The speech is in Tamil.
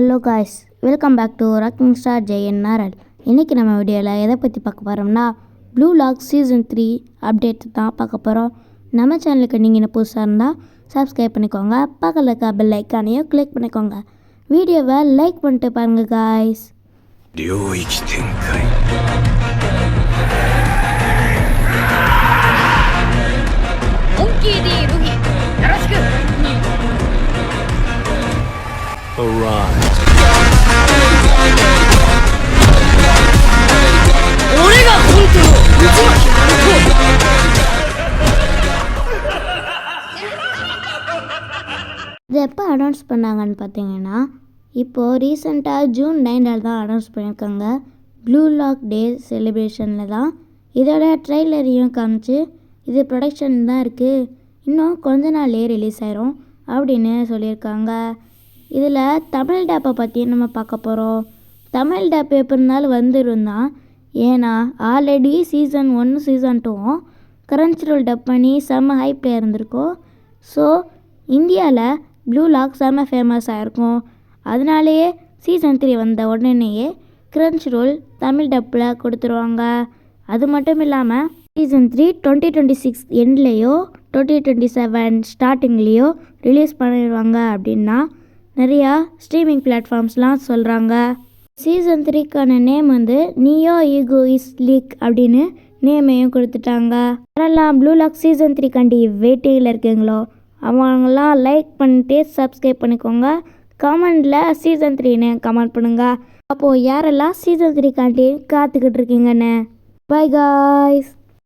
Hello guys, welcome back to rocking star JNRL. இன்றைக்கி நம்ம வீடியோவில் எதை பற்றி பார்க்க போகிறோம்னா ப்ளூ லாக் சீசன் 3 அப்டேட் தான் பார்க்க போகிறோம். நம்ம சேனலுக்கு நீங்கள் என்ன புதுசாக இருந்தால் சப்ஸ்கிரைப் பண்ணிக்கோங்க, பக்கத்தில் இருக்க பெல் ஐக்கானையும் கிளிக் பண்ணிக்கோங்க. வீடியோவை லைக் பண்ணிட்டு பாருங்கள் காய்ஸ். இது எப்போ அனௌன்ஸ் பண்ணாங்கன்னு பார்த்தீங்கன்னா, இப்போது ரீசெண்டாக ஜூன் 9 தான் அனௌன்ஸ் பண்ணியிருக்காங்க. ப்ளூ லாக் டே செலிப்ரேஷனில் தான் இதோட ட்ரெய்லரையும் காமிச்சு இது ப்ரொடக்ஷன் தான் இருக்குது, இன்னும் கொஞ்ச நாள்லேயே ரிலீஸ் ஆயிரும் அப்படின்னு சொல்லியிருக்காங்க. இதில் தமிழ் டேப்பை பற்றி நம்ம பார்க்க போகிறோம். தமிழ் டேப் எப்போ இருந்தாலும் வந்துடும் தான், ஏன்னா ஆல்ரெடி சீசன் 1 சீசன் 2 கரன்ச்சுரல் டப் பண்ணி செம்ம ஹைப்பில் இருந்திருக்கும். ஸோ இந்தியாவில் ப்ளூ லாக் செம்ம ஃபேமஸ் ஆகிருக்கும். அதனாலேயே சீசன் 3 வந்த உடனேயே கிரன்ச்சுரோல் தமிழ் டப்பில் கொடுத்துருவாங்க. அது மட்டும் இல்லாமல் சீசன் 3 2026 எண்ட்லேயோ 2027 ஸ்டார்டிங்லேயோ ரிலீஸ் பண்ணிடுவாங்க அப்படின்னா நிறையா ஸ்ட்ரீமிங் பிளாட்ஃபார்ம்ஸ்லாம் சொல்கிறாங்க. சீசன் 3க்கான நேம் வந்து நியோ ஈகோ இஸ் லீக் அப்படின்னு நேமையும் கொடுத்துட்டாங்க. யாரெல்லாம் ப்ளூ லாக் சீசன் 3 வெயிட்டிங்கில் இருக்கீங்களோ அவங்களாம் லைக் பண்ணிட்டு சப்ஸ்கிரைப் பண்ணிக்கோங்க. கமெண்டில் சீசன் 3ன்னு கமெண்ட் பண்ணுங்கள். அப்போது யாரெல்லாம் சீசன் 3 காத்துக்கிட்டு இருக்கீங்கன்னு. By guys.